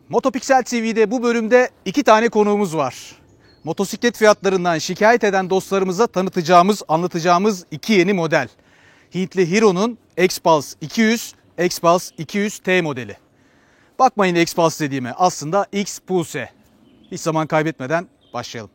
Motopiksel TV'de bu bölümde 2 tane konuğumuz var. Motosiklet fiyatlarından şikayet eden dostlarımıza tanıtacağımız, anlatacağımız 2 yeni model. Hintli Hero'nun X-Pulse 200, X-Pulse 200T modeli. Bakmayın X-Pulse dediğime, aslında X-Pulse. Hiç zaman kaybetmeden başlayalım.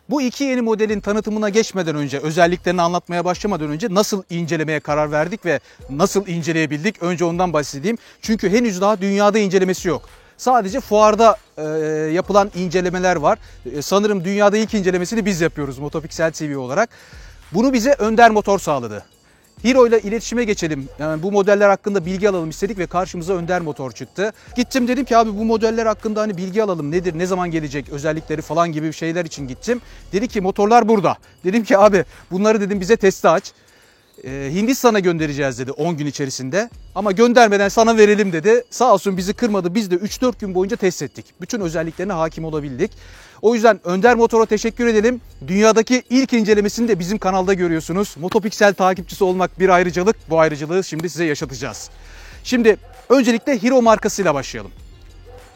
Bu 2 yeni modelin tanıtımına geçmeden önce, özelliklerini anlatmaya başlamadan önce nasıl incelemeye karar verdik ve nasıl inceleyebildik? Önce ondan bahsedeyim. Çünkü henüz daha dünyada incelemesi yok. Sadece fuarda yapılan incelemeler var. Sanırım dünyada ilk incelemesini biz yapıyoruz Motopiksel TV olarak. Bunu bize Önder Motor sağladı. Hero ile iletişime geçelim. Yani bu modeller hakkında bilgi alalım istedik ve karşımıza Önder Motor çıktı. Gittim, dedim ki abi bu modeller hakkında hani bilgi alalım. Nedir, ne zaman gelecek, özellikleri falan gibi şeyler için gittim. Dedi ki motorlar burada. Dedim ki abi bunları dedim bize teste aç. Hindistan'a göndereceğiz dedi 10 gün içerisinde. Ama göndermeden sana verelim dedi. Sağ olsun bizi kırmadı. Biz de 3-4 gün boyunca test ettik. Bütün özelliklerine hakim olabildik. O yüzden Önder Motor'a teşekkür edelim. Dünyadaki ilk incelemesini de bizim kanalda görüyorsunuz. Motopiksel takipçisi olmak bir ayrıcalık. Bu ayrıcalığı şimdi size yaşatacağız. Şimdi öncelikle Hero markasıyla başlayalım.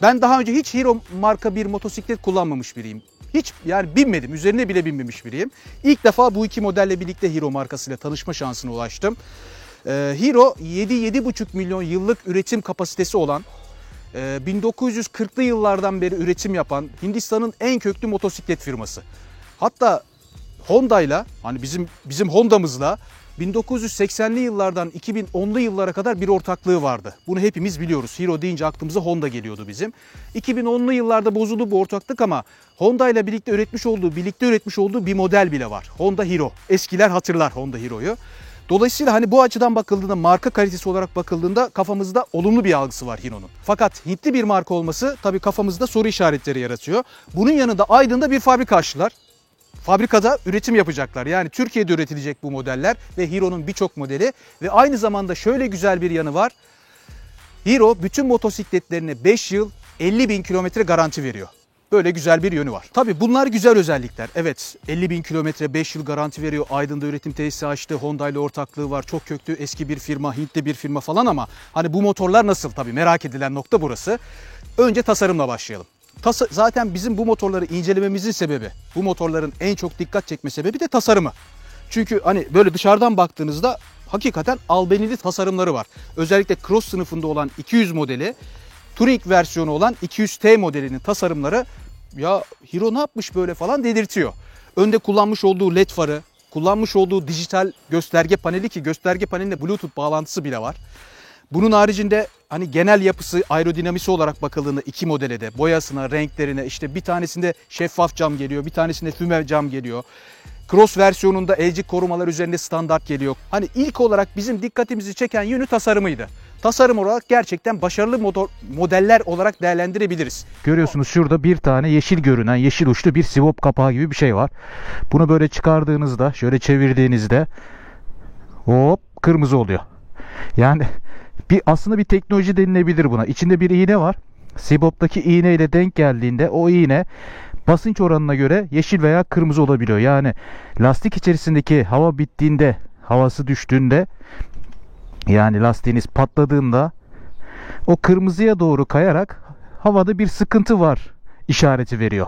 Ben daha önce hiç Hero marka bir motosiklet kullanmamış biriyim. Hiç yani binmedim, üzerine bile binmemiş biriyim. İlk defa bu 2 modelle birlikte Hero markasıyla tanışma şansına ulaştım. Hero 7-7,5 milyon yıllık üretim kapasitesi olan, 1940'lı yıllardan beri üretim yapan Hindistan'ın en köklü motosiklet firması. Hatta Honda'yla, hani bizim Honda'mızla 1980'li yıllardan 2010'lu yıllara kadar bir ortaklığı vardı. Bunu hepimiz biliyoruz. Hero deyince aklımıza Honda geliyordu bizim. 2010'lu yıllarda bozuldu bu ortaklık ama Honda ile birlikte üretmiş olduğu bir model bile var. Honda Hero. Eskiler hatırlar Honda Hero'yu. Dolayısıyla hani bu açıdan bakıldığında, marka kalitesi olarak bakıldığında kafamızda olumlu bir algısı var Hero'nun. Fakat Hintli bir marka olması tabii kafamızda soru işaretleri yaratıyor. Bunun yanında Aydın'da bir fabrika açtılar. Fabrikada üretim yapacaklar. Yani Türkiye'de üretilecek bu modeller ve Hero'nun birçok modeli. Ve aynı zamanda şöyle güzel bir yanı var. Hero bütün motosikletlerine 5 yıl 50.000 kilometre garanti veriyor. Böyle güzel bir yönü var. Tabii bunlar güzel özellikler. Evet, 50.000 kilometre 5 yıl garanti veriyor. Aydın'da üretim tesisi açtı. Honda ile ortaklığı var. Çok köklü eski bir firma, Hintli bir firma falan ama hani bu motorlar nasıl? Tabii merak edilen nokta burası. Önce tasarımla başlayalım. Zaten bizim bu motorları incelememizin sebebi, bu motorların en çok dikkat çekme sebebi de tasarımı. Çünkü hani böyle dışarıdan baktığınızda hakikaten albenili tasarımları var. Özellikle Cross sınıfında olan 200 modeli, Touring versiyonu olan 200T modelinin tasarımları ya Hero ne yapmış böyle falan dedirtiyor. Önde kullanmış olduğu led farı, kullanmış olduğu dijital gösterge paneli ki gösterge panelinde Bluetooth bağlantısı bile var. Bunun haricinde hani genel yapısı, aerodinamisi olarak bakıldığında 2 modele de boyasına, renklerine işte bir tanesinde şeffaf cam geliyor, bir tanesinde füme cam geliyor. Cross versiyonunda elcik korumalar üzerinde standart geliyor. Hani ilk olarak bizim dikkatimizi çeken yönü tasarımıydı. Tasarım olarak gerçekten başarılı modeller olarak değerlendirebiliriz. Görüyorsunuz şurada bir tane yeşil görünen, yeşil uçlu bir sivop kapağı gibi bir şey var. Bunu böyle çıkardığınızda, şöyle çevirdiğinizde hop kırmızı oluyor. Yani aslında bir teknoloji denilebilir buna. İçinde bir iğne var. Sibop'taki iğne ile denk geldiğinde o iğne basınç oranına göre yeşil veya kırmızı olabiliyor. Yani lastik içerisindeki hava bittiğinde, havası düştüğünde, yani lastiğiniz patladığında o kırmızıya doğru kayarak havada bir sıkıntı var işareti veriyor.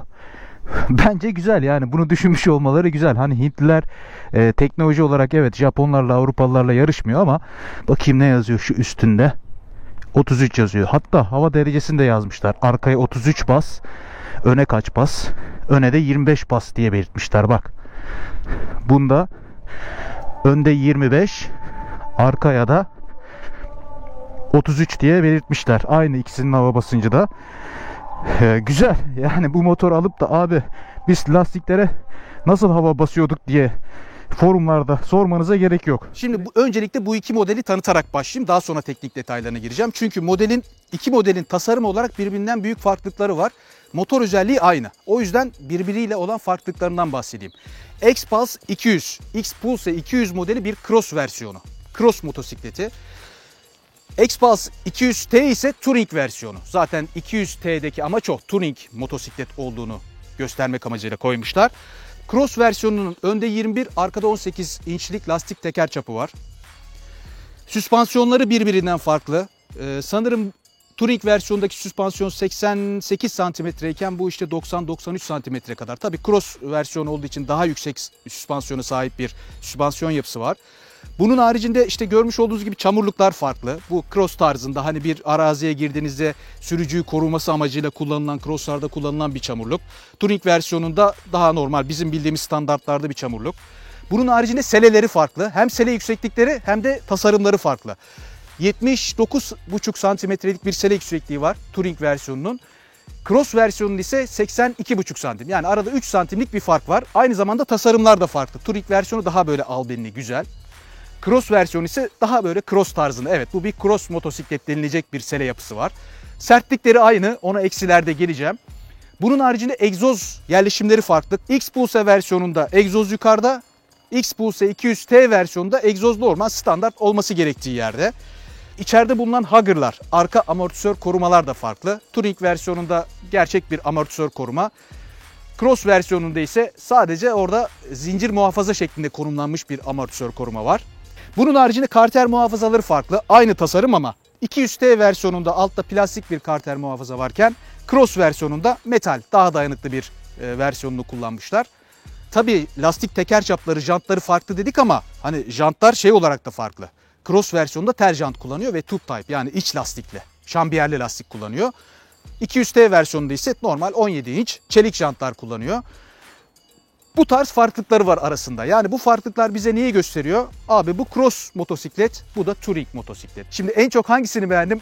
Bence güzel, yani bunu düşünmüş olmaları güzel. Hani Hintliler teknoloji olarak evet Japonlarla, Avrupalılarla yarışmıyor ama bakayım ne yazıyor şu üstünde. 33 yazıyor. Hatta hava derecesini de yazmışlar. Arkaya 33 bas, öne kaç bas, öne de 25 bas diye belirtmişler bak. Bunda önde 25, arkaya da 33 diye belirtmişler. Aynı ikisinin hava basıncı da. Güzel. Yani bu motor alıp da abi biz lastiklere nasıl hava basıyorduk diye forumlarda sormanıza gerek yok. Şimdi öncelikle bu iki modeli tanıtarak başlayayım. Daha sonra teknik detaylarına gireceğim. Çünkü iki modelin tasarım olarak birbirinden büyük farklılıkları var. Motor özelliği aynı. O yüzden birbiriyle olan farklılıklarından bahsedeyim. X-Pulse 200, X-Pulse 200 modeli bir cross versiyonu. Cross motosikleti. X-Pulse 200T ise Touring versiyonu. Zaten 200T'deki amaç o. Touring motosiklet olduğunu göstermek amacıyla koymuşlar. Cross versiyonunun önde 21, arkada 18 inçlik lastik teker çapı var. Süspansiyonları birbirinden farklı. Sanırım Touring versiyondaki süspansiyon 88 cm iken bu işte 90-93 cm kadar. Tabii cross versiyonu olduğu için daha yüksek süspansiyona sahip bir süspansiyon yapısı var. Bunun haricinde işte görmüş olduğunuz gibi çamurluklar farklı. Bu cross tarzında hani bir araziye girdiğinizde sürücüyü koruması amacıyla kullanılan, crosslarda kullanılan bir çamurluk. Touring versiyonunda daha normal bizim bildiğimiz standartlarda bir çamurluk. Bunun haricinde seleleri farklı. Hem sele yükseklikleri hem de tasarımları farklı. 79,5 santimetrelik bir sele yüksekliği var Touring versiyonunun. Cross versiyonun ise 82,5 santim. Yani arada 3 santimlik bir fark var. Aynı zamanda tasarımlar da farklı. Touring versiyonu daha böyle albenili, güzel. Cross versiyonu ise daha böyle cross tarzında. Evet, bu bir cross motosiklet denilecek bir sele yapısı var. Sertlikleri aynı. Ona eksilerde geleceğim. Bunun haricinde egzoz yerleşimleri farklı. X-Pulse versiyonunda egzoz yukarıda. X-Pulse 200T versiyonunda egzoz normal standart olması gerektiği yerde. İçeride bulunan hugger'lar, arka amortisör korumalar da farklı. Touring versiyonunda gerçek bir amortisör koruma. Cross versiyonunda ise sadece orada zincir muhafaza şeklinde konumlanmış bir amortisör koruma var. Bunun haricinde karter muhafazaları farklı. Aynı tasarım ama 200T versiyonunda altta plastik bir karter muhafaza varken Cross versiyonunda metal, daha dayanıklı bir versiyonunu kullanmışlar. Tabii lastik teker çapları, jantları farklı dedik ama hani jantlar şey olarak da farklı. Cross versiyonunda tel jant kullanıyor ve tube type, yani iç lastikli, şambiyerli lastik kullanıyor. 200T versiyonunda ise normal 17 inç çelik jantlar kullanıyor. Bu tarz farklılıkları var arasında. Yani bu farklılıklar bize neyi gösteriyor? Abi bu cross motosiklet, bu da touring motosiklet. Şimdi en çok hangisini beğendim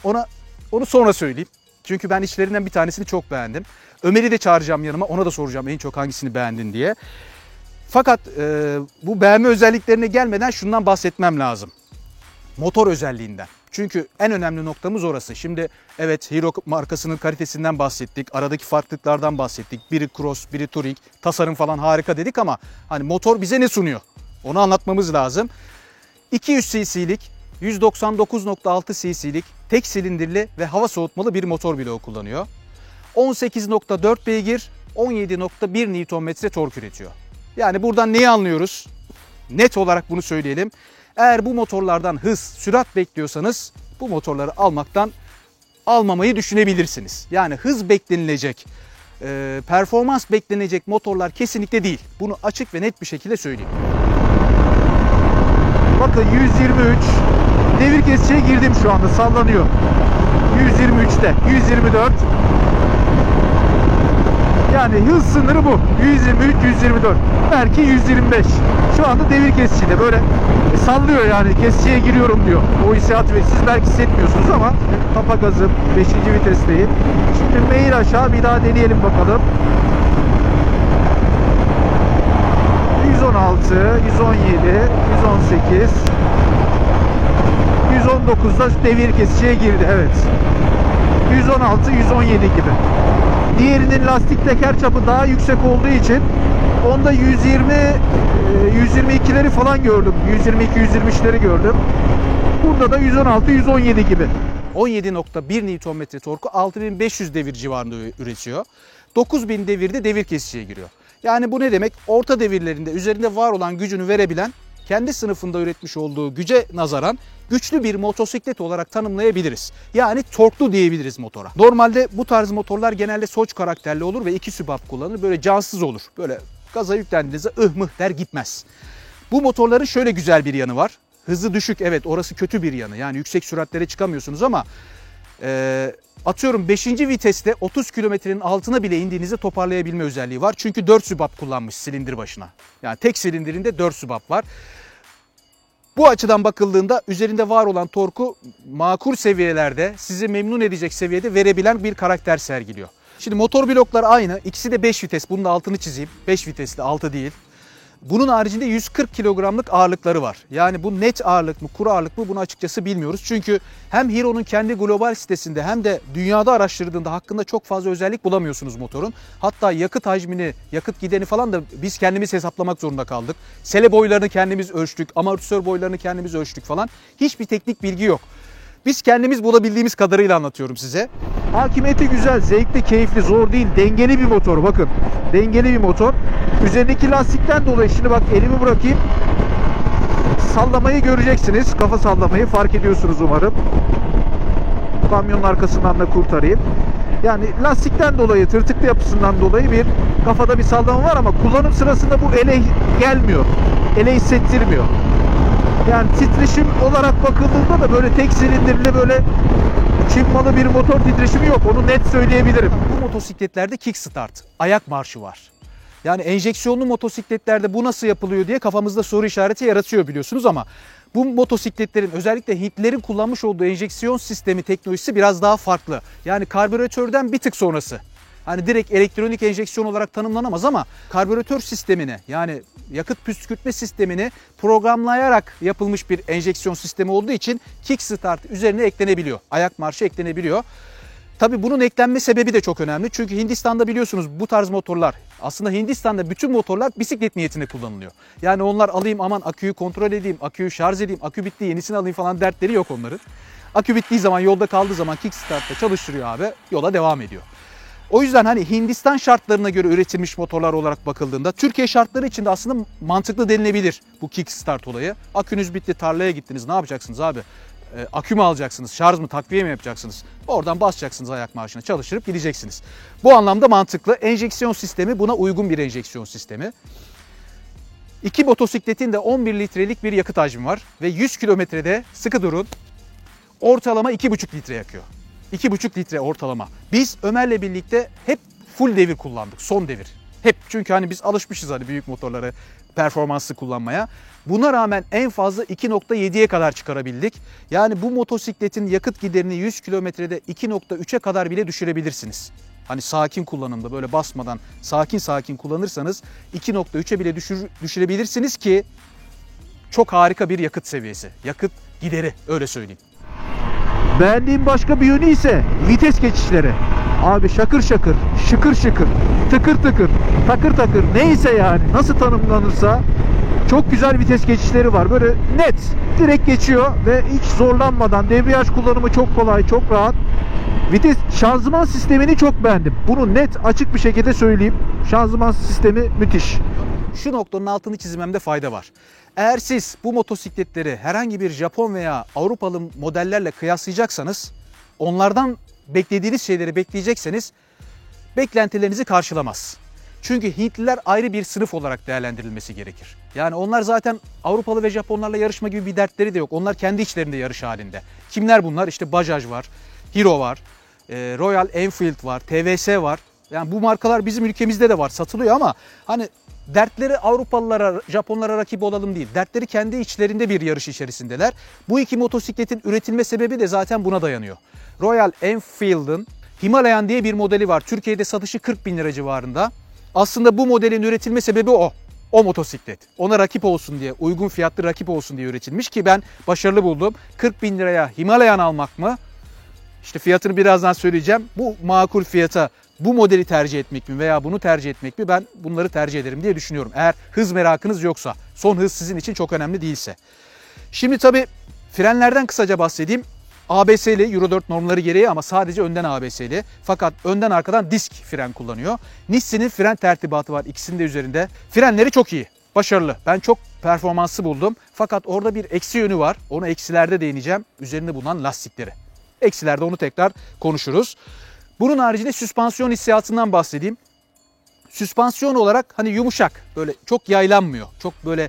onu sonra söyleyeyim. Çünkü ben içlerinden bir tanesini çok beğendim. Ömer'i de çağıracağım yanıma, ona da soracağım en çok hangisini beğendin diye. Fakat bu beğenme özelliklerine gelmeden şundan bahsetmem lazım. Motor özelliğinden. Çünkü en önemli noktamız orası. Şimdi evet, Hero markasının kalitesinden bahsettik. Aradaki farklılıklardan bahsettik. Biri cross, biri touring. Tasarım falan harika dedik ama hani motor bize ne sunuyor? Onu anlatmamız lazım. 200 cc'lik, 199.6 cc'lik tek silindirli ve hava soğutmalı bir motor bloğu kullanıyor. 18.4 beygir, 17.1 Nm tork üretiyor. Yani buradan neyi anlıyoruz? Net olarak bunu söyleyelim. Eğer bu motorlardan hız, sürat bekliyorsanız bu motorları almamayı düşünebilirsiniz. Yani hız beklenilecek, performans beklenecek motorlar kesinlikle değil. Bunu açık ve net bir şekilde söyleyeyim. Bakın 123, devir kesiciye girdim şu anda, sallanıyor. 123'te, 124. Yani hız sınırı bu. 123, 124. Belki 125. Şu anda devir kesicide böyle sallıyor, yani kesiciye giriyorum diyor. O hissiyatı ve siz belki hissetmiyorsunuz ama tapa gazım, 5. vitesteyim. Şimdi meyil aşağı bir daha deneyelim bakalım. 116, 117, 118, 119'da devir kesiciye girdi. Evet. 116, 117 gibi. Diğerinin lastik teker çapı daha yüksek olduğu için onda 122'leri falan gördüm. 122-123'leri gördüm. Burada da 116-117 gibi. 17.1 Nm torku 6500 devir civarında üretiyor. 9000 devirde devir kesiciye giriyor. Yani bu ne demek? Orta devirlerinde üzerinde var olan gücünü verebilen, kendi sınıfında üretmiş olduğu güce nazaran güçlü bir motosiklet olarak tanımlayabiliriz. Yani torklu diyebiliriz motora. Normalde bu tarz motorlar genelde Soç karakterli olur ve 2 sübap kullanılır. Böyle cansız olur. Böyle gaza yüklendiğinizde mıh der gitmez. Bu motorların şöyle güzel bir yanı var. Hızı düşük, evet, orası kötü bir yanı. Yani yüksek süratlere çıkamıyorsunuz ama atıyorum 5. viteste 30 kilometrenin altına bile indiğinizde toparlayabilme özelliği var. Çünkü 4 sübap kullanmış silindir başına. Yani tek silindirinde 4 sübap var. Bu açıdan bakıldığında üzerinde var olan torku makul seviyelerde, sizi memnun edecek seviyede verebilen bir karakter sergiliyor. Şimdi motor bloklar aynı. İkisi de 5 vites. Bunun da altını çizeyim. 5 vitesli, 6 değil. Bunun haricinde 140 kilogramlık ağırlıkları var. Yani bu net ağırlık mı, kuru ağırlık mı bunu açıkçası bilmiyoruz. Çünkü hem Hero'nun kendi global sitesinde hem de dünyada araştırdığında hakkında çok fazla özellik bulamıyorsunuz motorun. Hatta yakıt hacmini, yakıt gideni falan da biz kendimiz hesaplamak zorunda kaldık. Sele boylarını kendimiz ölçtük, amortisör boylarını kendimiz ölçtük falan. Hiçbir teknik bilgi yok. Biz kendimiz bulabildiğimiz kadarıyla anlatıyorum size. Hakimiyeti güzel, zevkli, keyifli, zor değil. Dengeli bir motor bakın. Dengeli bir motor. Üzerindeki lastikten dolayı şimdi bak elimi bırakayım. Sallamayı göreceksiniz. Kafa sallamayı fark ediyorsunuz umarım. Kamyonun arkasından da kurtarayım. Yani lastikten dolayı, tırtıklı yapısından dolayı bir kafada bir sallama var ama kullanım sırasında bu ele gelmiyor. Ele hissettirmiyor. Yani titreşim olarak bakıldığında da böyle tek silindirli böyle Çin malı bir motor titreşimi yok. Onu net söyleyebilirim. Bu motosikletlerde kickstart, ayak marşı var. Yani enjeksiyonlu motosikletlerde bu nasıl yapılıyor diye kafamızda soru işareti yaratıyor biliyorsunuz ama bu motosikletlerin özellikle Hintlilerin kullanmış olduğu enjeksiyon sistemi teknolojisi biraz daha farklı. Yani karbüratörden bir tık sonrası. Hani direkt elektronik enjeksiyon olarak tanımlanamaz ama karbüratör sistemini yani yakıt püskürtme sistemini programlayarak yapılmış bir enjeksiyon sistemi olduğu için kickstart üzerine eklenebiliyor. Ayak marşı eklenebiliyor. Tabii bunun eklenme sebebi de çok önemli. Çünkü Hindistan'da biliyorsunuz bu tarz motorlar aslında Hindistan'da bütün motorlar bisiklet niyetine kullanılıyor. Yani onlar alayım aman aküyü kontrol edeyim, aküyü şarj edeyim, akü bitti yenisini alayım falan dertleri yok onların. Akü bittiği zaman yolda kaldığı zaman kickstart'ta çalıştırıyor abi yola devam ediyor. O yüzden hani Hindistan şartlarına göre üretilmiş motorlar olarak bakıldığında Türkiye şartları için de aslında mantıklı denilebilir bu kickstart olayı. Akünüz bitti, tarlaya gittiniz, ne yapacaksınız abi? Akü mü alacaksınız, şarj mı, takviye mi yapacaksınız? Oradan basacaksınız ayak marşına, çalıştırıp gideceksiniz. Bu anlamda mantıklı. Enjeksiyon sistemi buna uygun bir enjeksiyon sistemi. İki motosikletin de 11 litrelik bir yakıt hacmi var ve 100 kilometrede sıkı durun ortalama 2,5 litre yakıyor. 2,5 litre ortalama. Biz Ömer'le birlikte hep full devir kullandık. Son devir. Hep çünkü hani biz alışmışız hani büyük motorları performanslı kullanmaya. Buna rağmen en fazla 2,7'ye kadar çıkarabildik. Yani bu motosikletin yakıt giderini 100 kilometrede 2,3'e kadar bile düşürebilirsiniz. Hani sakin kullanımda böyle basmadan sakin kullanırsanız 2,3'e bile düşürebilirsiniz ki çok harika bir yakıt seviyesi. Yakıt gideri öyle söyleyeyim. Beğendiğim başka bir yönü ise vites geçişleri. Abi şakır şakır, şıkır şıkır, tıkır tıkır, takır takır neyse yani nasıl tanımlanırsa çok güzel vites geçişleri var. Böyle net, direkt geçiyor ve hiç zorlanmadan debriyaj kullanımı çok kolay, çok rahat. Vites şanzıman sistemini çok beğendim. Bunu net açık bir şekilde söyleyeyim. Şanzıman sistemi müthiş. Şu noktanın altını çizmemde fayda var. Eğer siz bu motosikletleri herhangi bir Japon veya Avrupalı modellerle kıyaslayacaksanız, onlardan beklediğiniz şeyleri bekleyecekseniz beklentilerinizi karşılamaz. Çünkü Hintliler ayrı bir sınıf olarak değerlendirilmesi gerekir. Yani onlar zaten Avrupalı ve Japonlarla yarışma gibi bir dertleri de yok. Onlar kendi içlerinde yarış halinde. Kimler bunlar? İşte Bajaj var, Hero var, Royal Enfield var, TVS var. Yani bu markalar bizim ülkemizde de var, satılıyor ama hani dertleri Avrupalılara, Japonlara rakip olalım değil. Dertleri kendi içlerinde bir yarış içerisindeler. Bu iki motosikletin üretilme sebebi de zaten buna dayanıyor. Royal Enfield'ın Himalayan diye bir modeli var. Türkiye'de satışı 40 bin lira civarında. Aslında bu modelin üretilme sebebi o. O motosiklet. Ona rakip olsun diye, uygun fiyatlı rakip olsun diye üretilmiş ki ben başarılı buldum. 40 bin liraya Himalayan almak mı? İşte fiyatını birazdan söyleyeceğim. Bu makul fiyata bu modeli tercih etmek mi veya bunu tercih etmek mi, ben bunları tercih ederim diye düşünüyorum. Eğer hız merakınız yoksa, son hız sizin için çok önemli değilse. Şimdi tabii frenlerden kısaca bahsedeyim. ABS'li, Euro 4 normları gereği ama sadece önden ABS'li. Fakat önden arkadan disk fren kullanıyor. Nissin'in fren tertibatı var ikisinin de üzerinde. Frenleri çok iyi, başarılı. Ben çok performanslı buldum. Fakat orada bir eksi yönü var. Onu eksilerde değineceğim. Üzerinde bulunan lastikleri. Eksilerde onu tekrar konuşuruz. Bunun haricinde süspansiyon hissiyatından bahsedeyim. Süspansiyon olarak hani yumuşak, böyle çok yaylanmıyor. Çok böyle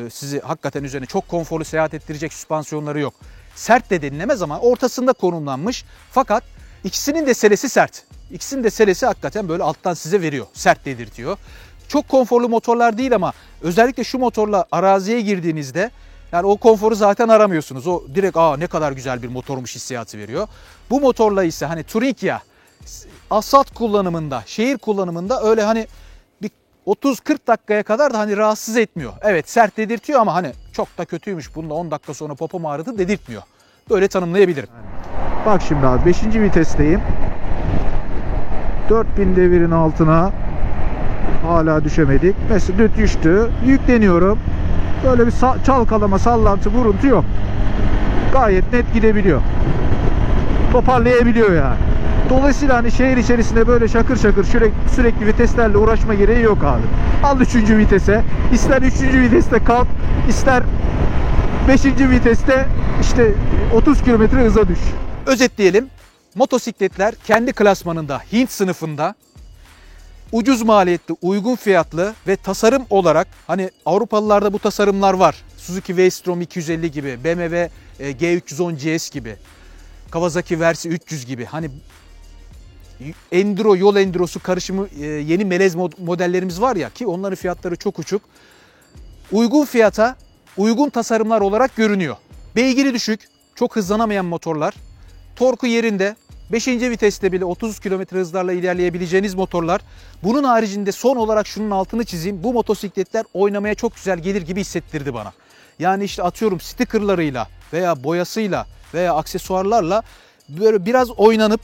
sizi hakikaten üzerine çok konforlu seyahat ettirecek süspansiyonları yok. Sert de denilemez ama ortasında konumlanmış. Fakat ikisinin de selesi sert. İkisinin de selesi hakikaten böyle alttan size veriyor. Sert dedirtiyor. Çok konforlu motorlar değil ama özellikle şu motorla araziye girdiğinizde yani o konforu zaten aramıyorsunuz. O direkt ne kadar güzel bir motormuş hissiyatı veriyor. Bu motorla ise hani touring ya, asfalt kullanımında, şehir kullanımında öyle hani bir 30-40 dakikaya kadar da hani rahatsız etmiyor. Evet sert dedirtiyor ama hani çok da kötüymüş, bunda 10 dakika sonra popom ağrıdı dedirtmiyor. Böyle tanımlayabilirim. Bak şimdi abi 5. vitesteyim. 4000 devirin altına hala düşemedik. Mesela düştü. Yükleniyorum. Böyle bir çalkalama, sallantı, vuruntu yok. Gayet net gidebiliyor. Toparlayabiliyor yani. Dolayısıyla hani şehir içerisinde böyle şakır şakır sürekli viteslerle uğraşma gereği yok abi. Al 3. vitese. İster 3. viteste kalk, ister 5. viteste işte 30 km hıza düş. Özetleyelim. Motosikletler kendi klasmanında Hint sınıfında ucuz maliyetli, uygun fiyatlı ve tasarım olarak hani Avrupalılarda bu tasarımlar var. Suzuki V-Strom 250 gibi, BMW G310 GS gibi, Kawasaki Versi 300 gibi. Hani enduro, yol endurosu karışımı yeni melez modellerimiz var ya, ki onların fiyatları çok uçuk. Uygun fiyata, uygun tasarımlar olarak görünüyor. Beygiri düşük, çok hızlanamayan motorlar. Torku yerinde, 5. viteste bile 30 km hızlarla ilerleyebileceğiniz motorlar. Bunun haricinde son olarak şunun altını çizeyim. Bu motosikletler oynamaya çok güzel gelir gibi hissettirdi bana. Yani işte atıyorum stickerlarıyla veya boyasıyla veya aksesuarlarla böyle biraz oynanıp,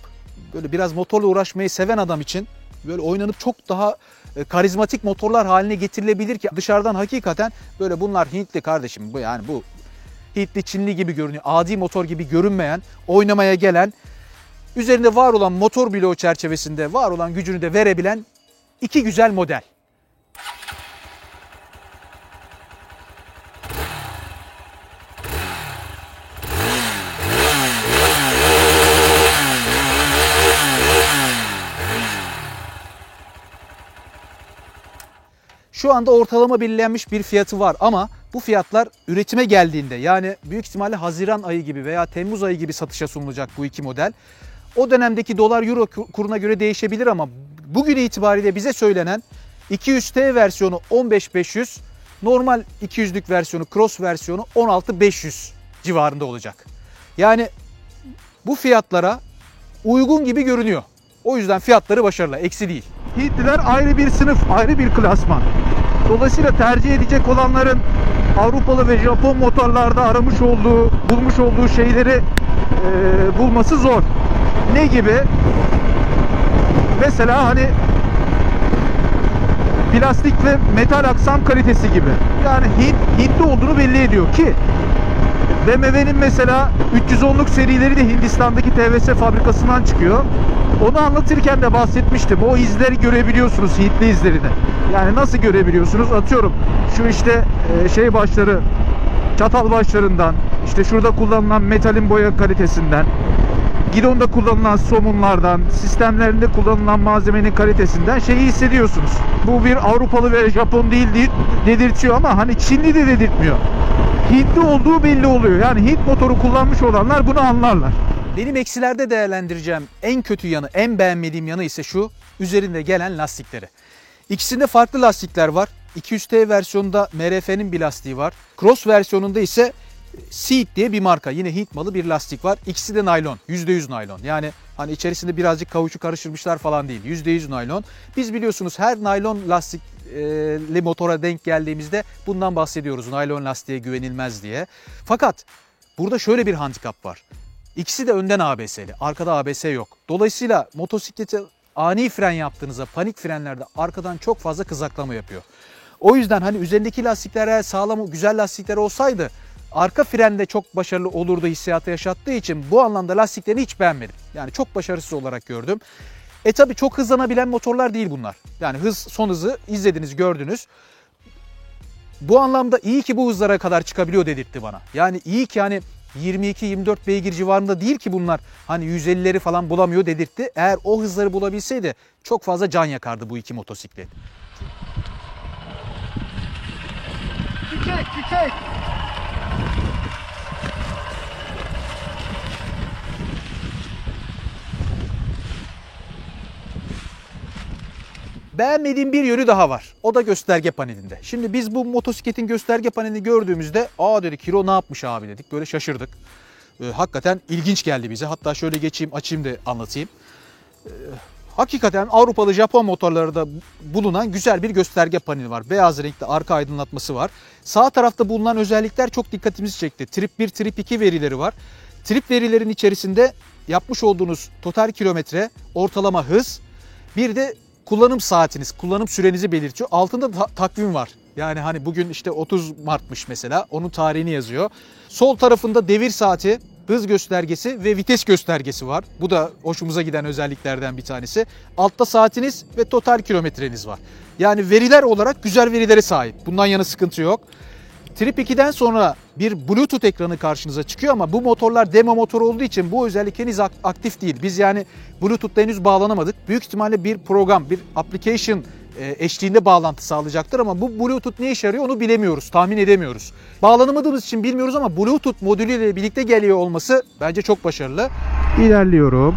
böyle biraz motorla uğraşmayı seven adam için böyle oynanıp çok daha karizmatik motorlar haline getirilebilir ki dışarıdan hakikaten böyle bunlar Hintli kardeşim, bu yani bu Hintli, Çinli gibi görünüyor. Adi motor gibi görünmeyen, oynamaya gelen, üzerinde var olan motor bloğu çerçevesinde var olan gücünü de verebilen iki güzel model. Şu anda ortalama belirlenmiş bir fiyatı var ama bu fiyatlar üretime geldiğinde, yani büyük ihtimalle Haziran ayı gibi veya Temmuz ayı gibi satışa sunulacak bu iki model. O dönemdeki dolar euro kuruna göre değişebilir ama bugün itibariyle bize söylenen 200T versiyonu 15.500, normal 200'lük versiyonu, cross versiyonu 16.500 civarında olacak. Yani bu fiyatlara uygun gibi görünüyor. O yüzden fiyatları başarılı, eksi değil. Hintliler ayrı bir sınıf, ayrı bir klasman. Dolayısıyla tercih edecek olanların Avrupalı ve Japon motorlarda aramış olduğu, bulmuş olduğu şeyleri bulması zor. Ne gibi? Mesela hani plastik ve metal aksam kalitesi gibi. Yani Hintli olduğunu belli ediyor ki BMW'nin mesela 310'luk serileri de Hindistan'daki TVS fabrikasından çıkıyor. Onu anlatırken de bahsetmiştim. O izleri görebiliyorsunuz, Hintli izlerini. Yani nasıl görebiliyorsunuz? Atıyorum şu işte şey başları, çatal başlarından, işte şurada kullanılan metalin boya kalitesinden, gidonda kullanılan somunlardan, sistemlerinde kullanılan malzemenin kalitesinden şeyi hissediyorsunuz. Bu bir Avrupalı ve Japon değil dedirtiyor ama hani Çinli de dedirtmiyor. Hintli olduğu belli oluyor. Yani Hint motoru kullanmış olanlar bunu anlarlar. Benim eksilerde değerlendireceğim en kötü yanı, en beğenmediğim yanı ise şu: üzerinde gelen lastikleri. İkisinde farklı lastikler var. 200T versiyonunda MRF'nin bir lastiği var. Cross versiyonunda ise Seat diye bir marka, yine Hint malı bir lastik var. İkisi de naylon, %100 naylon. Yani hani içerisinde birazcık kauçuk karıştırmışlar falan değil. %100 naylon. Biz biliyorsunuz her naylon lastikli motora denk geldiğimizde bundan bahsediyoruz. Naylon lastiğe güvenilmez diye. Fakat burada şöyle bir handikap var. İkisi de önden ABS'li, arkada ABS yok. Dolayısıyla motosiklete ani fren yaptığınızda, panik frenlerde arkadan çok fazla kızaklama yapıyor. O yüzden hani üzerindeki lastikler eğer sağlam, güzel lastikler olsaydı arka frende çok başarılı olurdu hissiyatı yaşattığı için bu anlamda lastiklerini hiç beğenmedim. Yani çok başarısız olarak gördüm. Tabi çok hızlanabilen motorlar değil bunlar. Yani son hızı izlediniz, gördünüz. Bu anlamda iyi ki bu hızlara kadar çıkabiliyor dedirtti bana. Yani iyi ki hani 22-24 beygir civarında değil ki bunlar hani 150'leri falan bulamıyor dedirtti. Eğer o hızları bulabilseydi çok fazla can yakardı bu iki motosiklet. Çiçek. Beğenmediğim bir yönü daha var. O da gösterge panelinde. Şimdi biz bu motosikletin gösterge panelini gördüğümüzde dedik Hero ne yapmış abi dedik. Böyle şaşırdık. Hakikaten ilginç geldi bize. Hatta şöyle geçeyim, açayım da anlatayım. Hakikaten Avrupalı Japon motorlarda bulunan güzel bir gösterge paneli var. Beyaz renkli arka aydınlatması var. Sağ tarafta bulunan özellikler çok dikkatimizi çekti. Trip 1, Trip 2 verileri var. Trip verilerin içerisinde yapmış olduğunuz total kilometre, ortalama hız, bir de kullanım saatiniz, kullanım sürenizi belirtiyor. Altında takvim var. Yani hani bugün işte 30 Mart'mış mesela, onun tarihini yazıyor. Sol tarafında devir saati, hız göstergesi ve vites göstergesi var. Bu da hoşumuza giden özelliklerden bir tanesi. Altta saatiniz ve total kilometreniz var. Yani veriler olarak güzel verilere sahip. Bundan yana sıkıntı yok. Trip 2'den sonra bir Bluetooth ekranı karşınıza çıkıyor ama bu motorlar demo motor olduğu için bu özellik henüz aktif değil. Biz yani Bluetooth'ta henüz bağlanamadık. Büyük ihtimalle bir program, bir application eşliğinde bağlantı sağlayacaktır ama bu Bluetooth ne işe yarıyor onu bilemiyoruz, tahmin edemiyoruz. Bağlanamadığımız için bilmiyoruz ama Bluetooth modülüyle birlikte geliyor olması bence çok başarılı. İlerliyorum.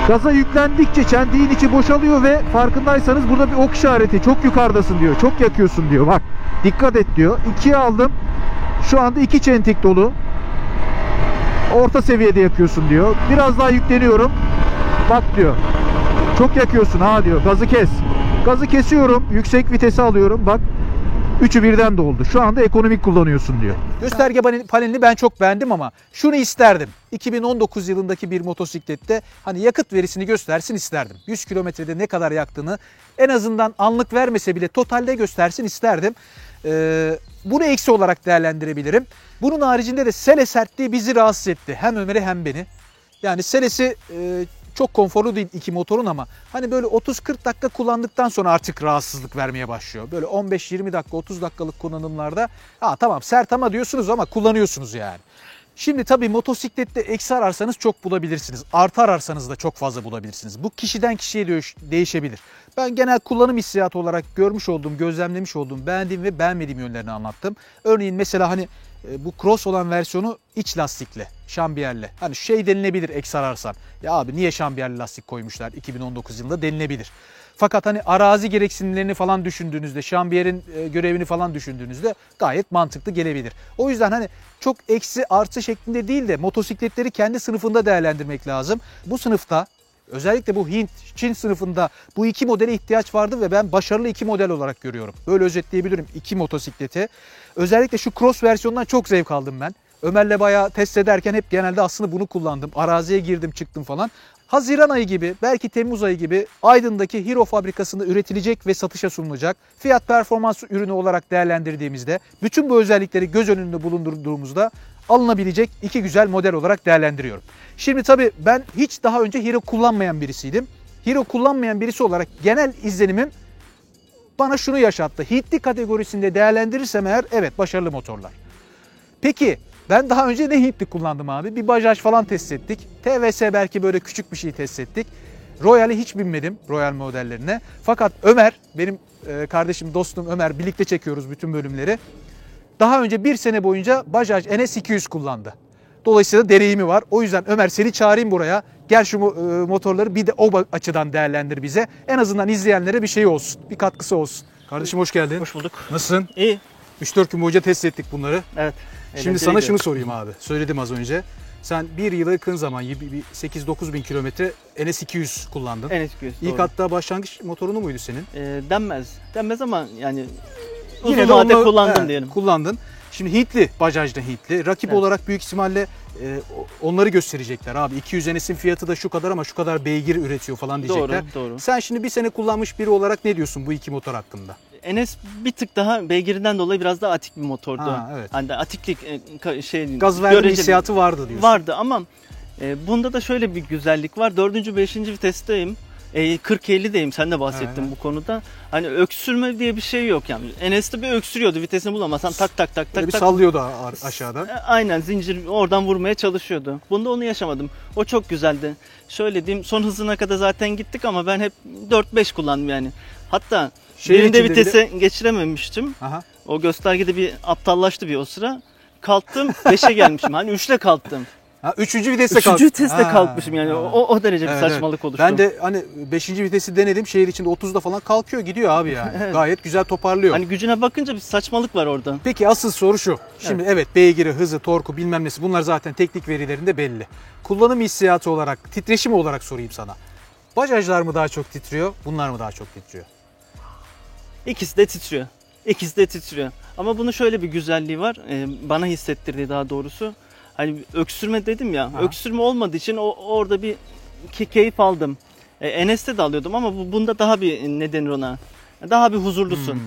Gaza yüklendikçe çentiğin içi boşalıyor ve farkındaysanız burada bir ok işareti. Çok yukarıdasın diyor. Çok yakıyorsun diyor. Bak dikkat et diyor. 2'ye aldım. Şu anda 2 çentik dolu. Orta seviyede yakıyorsun diyor. Biraz daha yükleniyorum. Bak diyor. Çok yakıyorsun ha diyor. Gazı kes. Gazı kesiyorum. Yüksek vitesi alıyorum. Bak. Üçü birden doldu. Şu anda ekonomik kullanıyorsun diyor. Gösterge panelini ben çok beğendim ama şunu isterdim. 2019 yılındaki bir motosiklette hani yakıt verisini göstersin isterdim. 100 kilometrede ne kadar yaktığını en azından anlık vermese bile totalde göstersin isterdim. Bunu eksi olarak değerlendirebilirim. Bunun haricinde de sele sertliği bizi rahatsız etti. Hem Ömer'i hem beni. Yani selesi çok konforlu değil iki motorun ama hani böyle 30-40 dakika kullandıktan sonra artık rahatsızlık vermeye başlıyor. Böyle 15-20 dakika 30 dakikalık kullanımlarda tamam sert ama diyorsunuz ama kullanıyorsunuz yani. Şimdi tabii motosiklette eksi ararsanız çok bulabilirsiniz. Artı ararsanız da çok fazla bulabilirsiniz. Bu kişiden kişiye değişebilir. Ben genel kullanım hissiyatı olarak görmüş olduğum, gözlemlemiş olduğum, beğendiğim ve beğenmediğim yönlerini anlattım. Örneğin mesela hani bu cross olan versiyonu iç lastikli, şambiyerli. Hani şey denilebilir eksi ararsan. Ya abi niye şambiyerli lastik koymuşlar 2019 yılında denilebilir. Fakat hani arazi gereksinimlerini falan düşündüğünüzde, şambiyerin görevini falan düşündüğünüzde gayet mantıklı gelebilir. O yüzden hani çok eksi artı şeklinde değil de motosikletleri kendi sınıfında değerlendirmek lazım. Bu sınıfta özellikle bu Hint, Çin sınıfında bu iki modele ihtiyaç vardı ve ben başarılı iki model olarak görüyorum. Böyle özetleyebilirim iki motosikleti. Özellikle şu cross versiyonundan çok zevk aldım ben. Ömer'le bayağı test ederken hep genelde aslında bunu kullandım. Araziye girdim çıktım falan. Haziran ayı gibi belki Temmuz ayı gibi Aydın'daki Hero fabrikasında üretilecek ve satışa sunulacak fiyat performans ürünü olarak değerlendirdiğimizde bütün bu özellikleri göz önünde bulundurduğumuzda alınabilecek iki güzel model olarak değerlendiriyorum. Şimdi tabii ben hiç daha önce Hero kullanmayan birisiydim. Hero kullanmayan birisi olarak genel izlenimim bana şunu yaşattı. Hintli kategorisinde değerlendirirsem eğer evet başarılı motorlar. Peki ben daha önce ne Hintli kullandım abi? Bir Bajaj falan test ettik. TVS belki böyle küçük bir şey test ettik. Royal'i hiç binmedim, Royal modellerine. Fakat Ömer, benim kardeşim, dostum Ömer, birlikte çekiyoruz bütün bölümleri. Daha önce bir sene boyunca Bajaj NS200 kullandı. Dolayısıyla deneyimi var. O yüzden Ömer seni çağırayım buraya. Gel şu motorları bir de o açıdan değerlendir bize. En azından izleyenlere bir şey olsun, bir katkısı olsun. Kardeşim hoş geldin. Hoş bulduk. Nasılsın? İyi. 3-4 gün boyunca test ettik bunları. Evet. Şimdi sana şunu sorayım abi. Söyledim az önce. Sen bir yıla yakın zaman 8-9 bin kilometre NS200 kullandın. NS200. İlk hatta başlangıç motorunu muydu senin? Denmez. Denmez ama yani Yine uzun de vade onu, kullandım diyelim. Kullandın. Şimdi Hintli, Bajaj'da Hintli. Rakip Evet. olarak büyük ihtimalle onları gösterecekler abi. 200 NS'in fiyatı da şu kadar ama şu kadar beygir üretiyor falan diyecekler. Doğru. Sen şimdi bir sene kullanmış biri olarak ne diyorsun bu iki motor hakkında? NS bir tık daha beygirinden dolayı biraz daha atik bir motordu. Ha, evet. Hani atiklik Gaz verme göreceli hissiyatı vardı diyorsun. vardı ama bunda da şöyle bir güzellik var. 4. 5. vitesteyim. 40-50'deyim. Sen de bahsettin Evet. bu konuda. Hani öksürme diye bir şey yok yani. NS'de bir öksürüyordu. Vitesini bulamasan tak tak tak Böyle bir tak. sallıyordu aşağıdan. Aynen zincir oradan vurmaya çalışıyordu. Bunda onu yaşamadım. O çok güzeldi. Şöyle diyeyim son hızına kadar zaten gittik ama ben hep 4-5 kullandım yani. Hatta birinde vitese geçirememiştim. Aha. O göstergede bir aptallaştı bir o sıra. Kalktım 5'e gelmişim. Hani 3'le kalktım. Ha, üçüncü viteste Üçüncü viteste Ha, kalkmışım yani. ha. O derece bir Evet, saçmalık evet. oluştu. Ben de hani 5. vitesi denedim. Şehir içinde 30'da falan kalkıyor gidiyor abi yani. Evet. Gayet güzel toparlıyor. Hani gücüne bakınca bir saçmalık var orada. Peki asıl soru şu. Şimdi evet beygiri, hızı, torku bilmem nesi bunlar zaten teknik verilerinde belli. Kullanım hissiyatı olarak, titreşim olarak sorayım sana. Bajajlar mı daha çok titriyor, bunlar mı daha çok titriyor? İkisi de titriyor. İkisi de titriyor. Ama bunun şöyle bir güzelliği var. Bana hissettirdiği daha doğrusu. Hani öksürme dedim ya. Ha. Öksürme olmadığı için orada bir keyif aldım. NS'te de alıyordum ama bunda daha bir ne denir ona? Daha bir huzurlusun.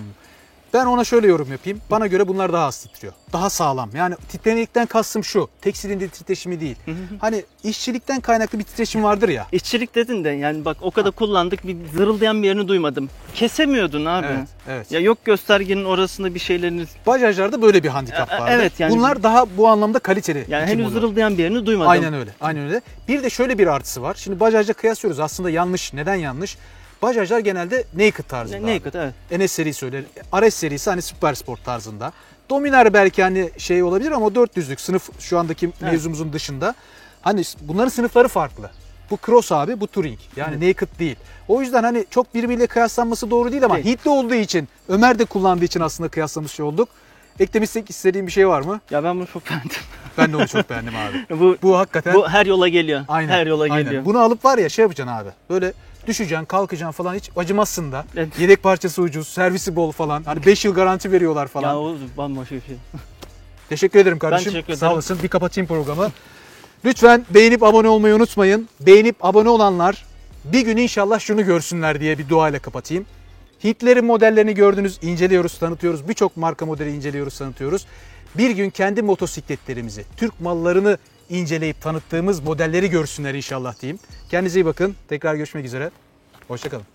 Ben ona şöyle yorum yapayım. Bana göre bunlar daha az titriyor. Daha sağlam. Yani titremelikten kastım şu. Tek silindir titreşimi değil. Hani işçilikten kaynaklı bir titreşim vardır ya. İşçilik dedin de yani bak o kadar kullandık bir zırıldayan bir yerini duymadım. Kesemiyordun abi. Evet, evet. Ya yok göstergenin orasında bir şeyleriniz. Bajajlarda böyle bir handikap vardır. Evet, yani- Bunlar daha bu anlamda kaliteli. Yani iki henüz model. zırıldayan bir yerini duymadım. Aynen öyle. Aynen öyle. Bir de şöyle bir artısı var. Şimdi Bajaj'la kıyaslıyoruz. Aslında yanlış. Neden yanlış? Bajajlar genelde naked tarzında. Naked evet. NS serisi öyle. RS serisi hani süper sport tarzında. Dominar belki hani şey olabilir ama 400'lük sınıf şu andaki mevzumuzun dışında. Hani bunların sınıfları farklı. Bu cross abi, bu touring. Yani naked değil. O yüzden hani çok birbiriyle kıyaslanması doğru değil ama Değil. hitli olduğu için, Ömer de kullandığı için aslında kıyaslamış şey olduk. Eklemek istediğin bir şey var mı? Ya ben bunu çok beğendim. Ben de onu çok beğendim abi. bu Bu hakikaten bu her yola geliyor. aynen, Her yola aynen. geliyor. Bunu alıp var ya şey yapacaksın abi. Böyle düşeceksin, kalkacaksın falan hiç acımazsın da. Evet. Yedek parçası ucuz, servisi bol falan. Hani 5 yıl garanti veriyorlar falan. Ya o bambaşka bir şey. Teşekkür ederim kardeşim. teşekkür Sağ ederim. olasın. Bir kapatayım programı. Lütfen beğenip abone olmayı unutmayın. Beğenip abone olanlar bir gün inşallah şunu görsünler diye bir duayla kapatayım. Hitler'in modellerini gördünüz, inceliyoruz, tanıtıyoruz. Birçok marka modeli inceliyoruz, tanıtıyoruz. Bir gün kendi motosikletlerimizi, Türk mallarını inceleyip tanıttığımız modelleri görsünler inşallah diyeyim. Kendinize iyi bakın. Tekrar görüşmek üzere. Hoşça kalın.